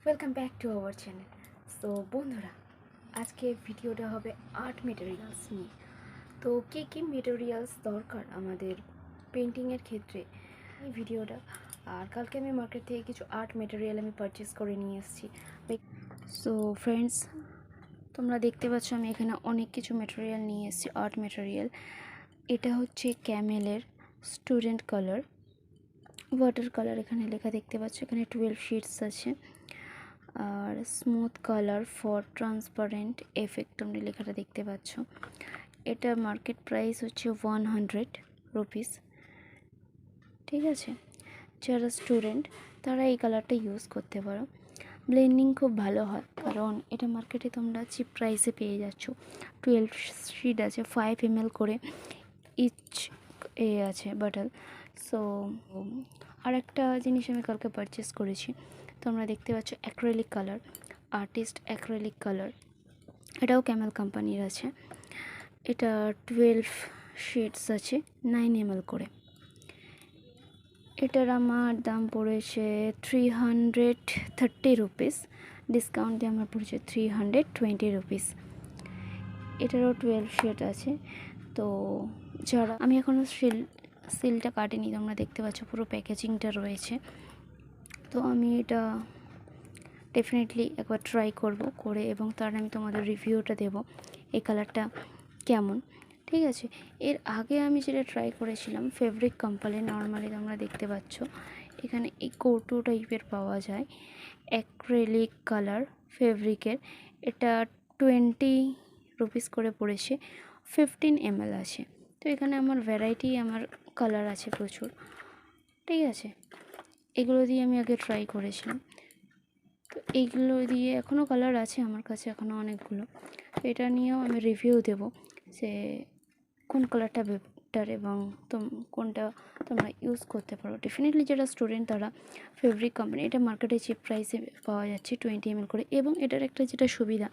Welcome back to our channel. So বন্ধুরা, আজকে ভিডিওটা হবে আর্ট মেটেরিয়ালস নিয়ে। তো কী কী মেটেরিয়ালস দরকার আমাদের পেন্টিংয়ের ক্ষেত্রে এই ভিডিওটা। আর কালকে আমি মার্কেট থেকে কিছু আর্ট মেটেরিয়াল আমি পারচেস করে নিয়ে এসেছি। সো ফ্রেন্ডস, তোমরা দেখতে পাচ্ছ আমি এখানে অনেক কিছু মেটেরিয়াল নিয়ে এসেছি, আর্ট মেটেরিয়াল। এটা হচ্ছে ক্যামেলের স্টুডেন্ট কালার, ওয়াটার কালার এখানে লেখা দেখতে পাচ্ছ। এখানে 12 শিটস আছে। আর smooth colour for transparent effect তোমরা লেখাটা দেখতে পাচ্ছ। এটা মার্কেট প্রাইস হচ্ছে 100 রুপিস। ঠিক আছে, যারা স্টুডেন্ট তারা এই কালারটা ইউজ করতে পারো। ব্লেন্ডিং খুব ভালো হয়, কারণ এটা মার্কেটে তোমরা চিপ প্রাইসে পেয়ে যাচ্ছ। 12 শিট আছে, 5 ml করে ইচ আছে বটল। সো আর একটা জিনিস আমি কালকে পারচেস করেছি, তোমরা দেখতে পাচ্ছ acrylic colour, artist acrylic colour. এটাও ক্যামেল কোম্পানির আছে। এটা 12 শেডস আছে, 9 ml করে। এটার আমার দাম পড়েছে 330 রুপিস। ডিসকাউন্ট দিয়ে আমার পড়েছে 320 রুপিস। এটারও 12 শেড আছে। তো যারা, আমি এখনও সিলটা কাটিনি, তোমরা দেখতে পাচ্ছ পুরো প্যাকেজিংটা রয়েছে। তো আমি এটা ডেফিনেটলি একবার ট্রাই করে এবং তার আমি তোমাদের রিভিউটা দেব এই কালারটা কেমন। ঠিক আছে, এর আগে আমি যেটা ট্রাই করেছিলাম ফেব্রিক কোম্পানি, নর্মালি তোমরা দেখতে পাচ্ছ এখানে এই কৌটো টাইপের পাওয়া যায়, অ্যাক্রেলিক কালার ফেব্রিকের। এটা 20 রুপিস করে পড়েছে, 15 ml আছে। তো এখানে আমার ভ্যারাইটি, আমার কালার আছে প্রচুর। ঠিক আছে, এগুলো দিয়ে আমি আগে ট্রাই করেছিলাম। তো এইগুলো দিয়ে এখনও কালার আছে আমার কাছে, এখনও অনেকগুলো। তো এটা নিয়েও আমি রিভিউ দেব যে কোন কালারটা বেটার এবং কোনটা তোমরা ইউজ করতে পারো। ডেফিনেটলি যারা স্টুডেন্ট তারা ফেব্রিক কোম্পানি, এটা মার্কেটে চিপ প্রাইসে পাওয়া যাচ্ছে 20 ml করে। এবং এটার একটা যেটা সুবিধা,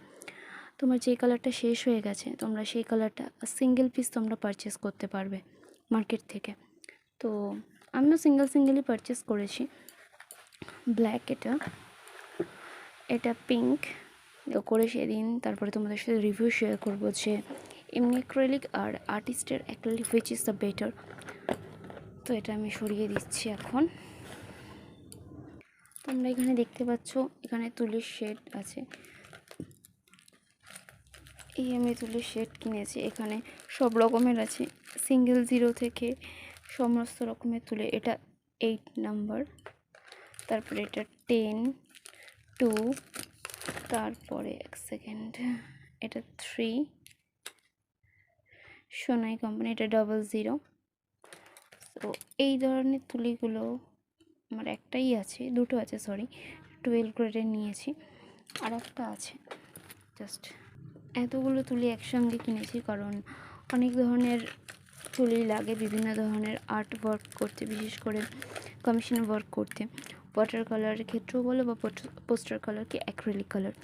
তোমার যে কালারটা শেষ হয়ে গেছে তোমরা সেই কালারটা সিঙ্গেল পিস তোমরা পারচেস করতে পারবে মার্কেট থেকে। তো আমিও সিঙ্গেলই পারচেস করেছি। ব্ল্যাক, এটা পিঙ্ক করে সেদিন তারপরে তোমাদের সাথে রিভিউ শেয়ার করবো যে এমনি অ্যাক্রিলিক আর আর্টিস্টের acrylic which is the better. তো এটা আমি সরিয়ে দিচ্ছি এখন। তোমরা এখানে দেখতে পাচ্ছ এখানে তুলির শেড আছে। এই আমি তুলির শেড কিনেছি, এখানে সব রকমের আছে, সিঙ্গেল 0 থেকে সমস্ত রকমের তুলে। এটা 8 নাম্বার, তারপরে এটা 10, 2, তারপরে এক সেকেন্ড, এটা 3 সোনাই কোম্পানি, এটা 00। তো এই ধরনের তুলিগুলো আমার একটাই আছে, দুটো আছে সরি, 12 গ্রেডের নিয়েছি। আর একটা আছে, জাস্ট এতগুলো তুলি একসঙ্গে কিনেছি কারণ অনেক ধরনের তুলি লাগে বিভিন্ন ধরনের আর্ট ওয়ার্ক করতে, বিশেষ করে কমিশন ওয়ার্ক করতে, ওয়াটার কালারের ক্ষেত্রেও বলো বা পোস্টার কালার কি অ্যাক্রিলিক কালার।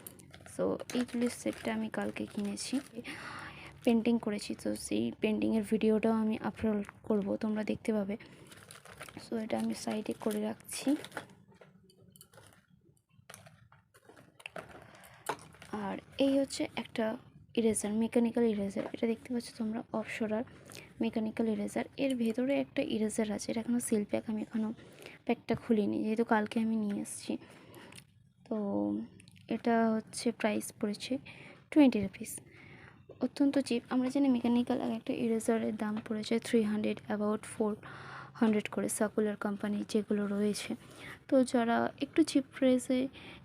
সো এই তুলির সেটটা আমি কালকে কিনেছি, পেন্টিং করেছি। তো সেই পেন্টিংয়ের ভিডিওটাও আমি আপলোড করব, তোমরা দেখতে পাবে। সো এটা আমি সাইডে করে রাখছি। আর এই হচ্ছে একটা ইরেজার, মেকানিক্যাল ইরেজার। এটা দেখতে পাচ্ছ তোমরা, অপসরার মেকানিক্যাল ইরেজার। এর ভেতরে একটা ইরেজার আছে, এটা এখনও সিল প্যাক, আমি এখনও প্যাকটা খুলিনি যেহেতু কালকে আমি নিয়ে এসেছি। তো এটা হচ্ছে প্রাইস পড়েছে 20 রুপিস, অত্যন্ত চিপ। আমরা জানি মেকানিক্যাল আর একটা ইরেজারের দাম পড়েছে 300, অ্যাবাউট 400 করে, সার্কুলার কোম্পানি যেগুলো রয়েছে। তো যারা একটু চিপ প্রাইসে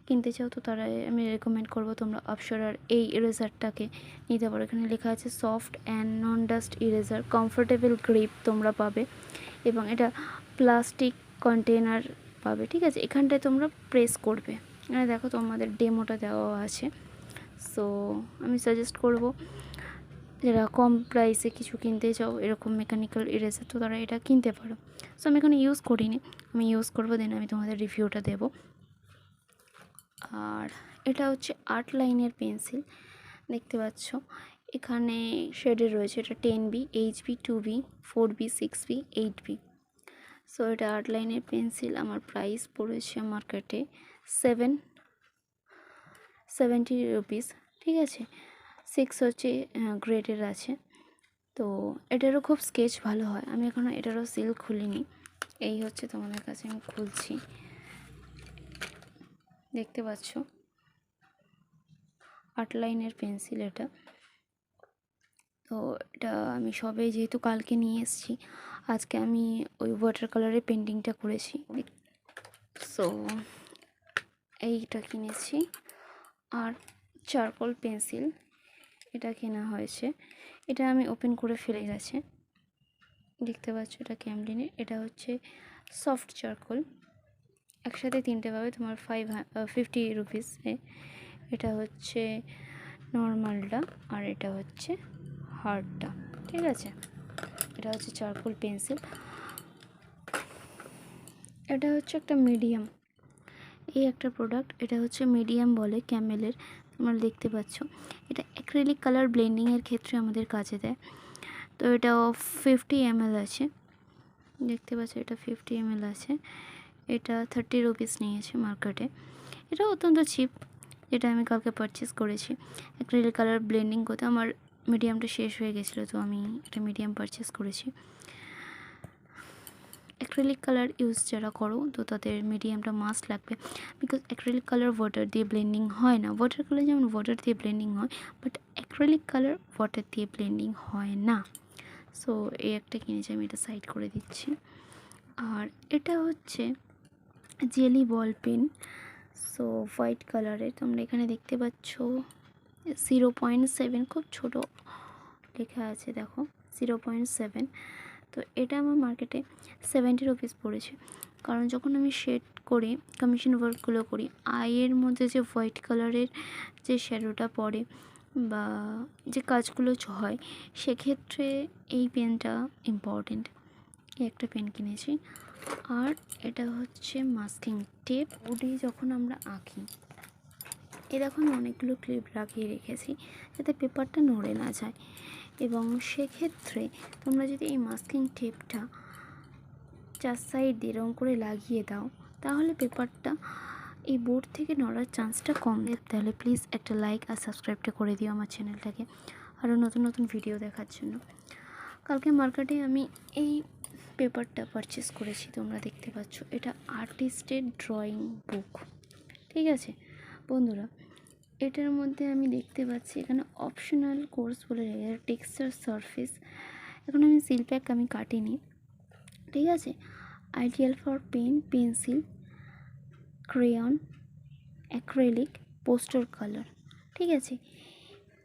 কিনতে চাও তো তারা আমি রেকমেন্ড করবো তোমরা অপসরার এই ইরেজারটাকে নিতে পারো। এখানে লেখা আছে soft and non dust eraser, comfortable grip তোমরা পাবে এবং এটা প্লাস্টিক কন্টেনার পাবে। ঠিক আছে, এখানটায় তোমরা প্রেস করবে, এখানে দেখো তোমাদের ডেমোটা দেওয়া আছে। সো আমি সাজেস্ট করব যারা কম প্রাইসে কিছু কিনতে চাও এরকম মেকানিক্যাল ইরেজার, তো তারা এটা কিনতে পারো। সো আমি এখানে ইউজ করিনি, আমি ইউজ করবো, দেন আমি তোমাদের রিভিউটা দেব। আর এটা হচ্ছে 8 লাইনের পেন্সিল, দেখতে পাচ্ছ এখানে শেডে রয়েছে। এটা 10B, HB, 2B, 4B, 6B, 8B। So এটা 8 লাইনের পেন্সিল, আমার প্রাইস পড়েছে মার্কেটে 7 70 রুপিস, ঠিক আছে। 6 হচ্ছে গ্রেডের আছে। তো এটারও খুব স্কেচ ভালো হয়। আমি এখনও এটারও সিল খুলিনি, এই হচ্ছে তোমাদের কাছে আমি খুলছি, দেখতে পাচ্ছ 8 লাইনের পেন্সিল এটা। তো এটা আমি সবে যেহেতু কালকে নিয়ে এসেছি, আজকে আমি ওই ওয়াটার কালারে পেন্টিংটা করেছি। সো এইটা কিনেছি। আর চারকোল পেন্সিল এটা কেনা হয়েছে, এটা আমি ওপেন করে ফেলে গেছে, দেখতে পাচ্ছ এটা ক্যামলিনের। এটা হচ্ছে সফট চারকোল, একসাথে 3টে পাবে তোমার 50 রুপিসে। এটা হচ্ছে নর্মালটা, আর এটা হচ্ছে হার্ডটা, ঠিক আছে। এটা হচ্ছে চারকোল পেন্সিল। এটা হচ্ছে একটা মিডিয়াম, এই একটা প্রোডাক্ট, এটা হচ্ছে মিডিয়াম বলে ক্যামেলের, তোমরা দেখতে পাচ্ছ। এটা অ্যাক্রিলিক কালার ব্লেন্ডিংয়ের ক্ষেত্রে আমাদের কাজে দেয়। তো এটা 50 ml আছে, দেখতে পাচ্ছ এটা 50 ml আছে। এটা 30 রুপিস নিয়েছে মার্কেটে। এটা অত্যন্ত চিপ, এটা আমি কালকে পারচেস করেছি অ্যাক্রিলিক কালার ব্লেন্ডিং করতে। আমার মিডিয়ামটা শেষ হয়ে গেছিলো, তো আমি এটা মিডিয়াম পারচেস করেছি। অ্যাক্রিলিক কালার ইউজ যারা করো, তো তাদের মিডিয়ামটা মাস্ট লাগবে, বিকজ অ্যাক্রিলিক কালার ওয়াটার দিয়ে ব্লেন্ডিং হয় না। ওয়াটার কালার যেমন ওয়াটার দিয়ে ব্লেন্ডিং হয়, বাট অ্যাক্রিলিক কালার ওয়াটার দিয়ে ব্লেন্ডিং হয় না। সো এই একটা কিনেছি, আমি এটা সাইড করে দিচ্ছি। আর এটা হচ্ছে jelly ball pen, so white কালারের, তোমরা এখানে দেখতে পাচ্ছ 0.7, খুব ছোট লেখা আছে, দেখো 0.7। তো এটা আমার মার্কেটে 70 রুপিস পড়েছে। কারণ যখন আমি শেড করি, কমিশন ওয়ার্কগুলো করি, আইয়ের মধ্যে যে হোয়াইট কালারের যে শ্যাডোটা পড়ে বা যে কাজগুলো হয়, সেক্ষেত্রে এই পেনটা ইম্পর্টেন্ট। এই একটা পেন কিনেছি। আর এটা হচ্ছে মাস্কিং টেপ। বোর্ডে যখন আমরা আঁকি, এরকম অনেকগুলো ক্লিপ লাগিয়ে রেখেছি যাতে পেপারটা নড়ে না যায়, এবং সেক্ষেত্রে তোমরা যদি এই মাস্কিং টেপটা 4 সাইড দিয়ে এরকম করে লাগিয়ে দাও, তাহলে পেপারটা এই বোর্ড থেকে নড়ার চান্সটা কম। তাহলে প্লিজ একটা লাইক আর সাবস্ক্রাইবটা করে দিও আমার চ্যানেলটাকে, আরও নতুন নতুন ভিডিও দেখার জন্য। কালকে মার্কেটে আমি এই পেপারটা পারচেস করেছি, তোমরা দেখতে পাচ্ছ। এটা আর্টিস্টের ড্রয়িং বুক, ঠিক আছে বন্ধুরা। এটার মধ্যে আমি দেখতে পাচ্ছি এখানে অপশনাল কোর্স বলে রেখেছে, টেক্সচার সারফেস। এখন আমি সিল প্যাক আমি কাটিনি, ঠিক আছে। Ideal for pen, pencil, crayon, acrylic, poster colour, ঠিক আছে।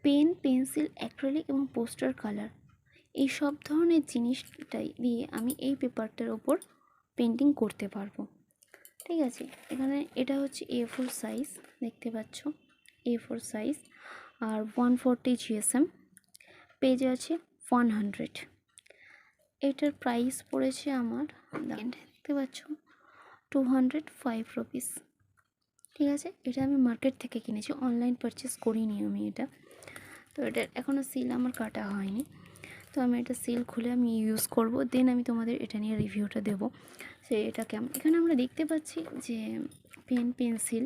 পেন, পেন্সিল, অ্যাক্রেলিক এবং পোস্টার কালার, এই সব ধরনের জিনিসটাই দিয়ে আমি এই পেপারটার ওপর পেন্টিং করতে পারবো, ঠিক আছে। এখানে এটা হচ্ছে A4 সাইজ, দেখতে পাচ্ছ A4 সাইজ, আর 140 GSM, পেজ আছে 100। এটার প্রাইস পড়েছে আমার, দেখতে পাচ্ছ 205 রুপিস, ঠিক আছে। এটা আমি মার্কেট থেকে কিনেছি, অনলাইন পারচেস করিনি আমি এটা। তো এটার এখনও সিল আমার কাটা হয়নি, তো আমি এটা সিল খুলে আমি ইউজ করব, দেন আমি তোমাদের এটা নিয়ে রিভিউটা দেবো সে এটা কেমন। এখানে আমরা দেখতে পাচ্ছি যে পেন, পেন্সিল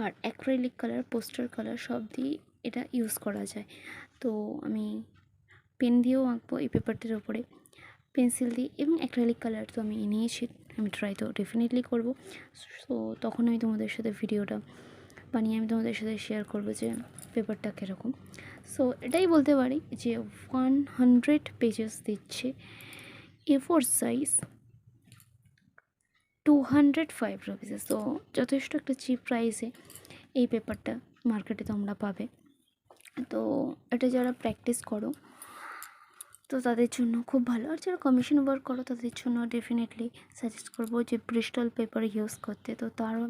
আর অ্যাক্রিলিক কালার, পোস্টার কালার সব দিয়ে এটা ইউজ করা যায়। তো আমি পেন দিয়েও আঁকবো এই পেপারটার ওপরে, পেন্সিল দিয়ে, এবং অ্যাক্রিলিক কালার তো আমি নিয়েছি, আমি ট্রাই তো ডেফিনেটলি করব। সো তখন আমি তোমাদের সাথে ভিডিওটা বানিয়ে আমি তোমাদের সাথে শেয়ার করবো যে পেপারটা কীরকম। সো এটাই বলতে পারি যে 100 পেজেস দিচ্ছে, A4 সাইজ, 205 রুপিসে। তো যথেষ্ট একটা চিপ প্রাইসে এই পেপারটা মার্কেটে তোমরা পাবে। তো এটা যারা প্র্যাকটিস করো, তো তাদের জন্য খুব ভালো। আর যারা কমিশন ওয়ার্ক করো, তাদের জন্য ডেফিনেটলি সাজেস্ট করবো যে ব্রিস্টল পেপার ইউজ করতে। তো তারও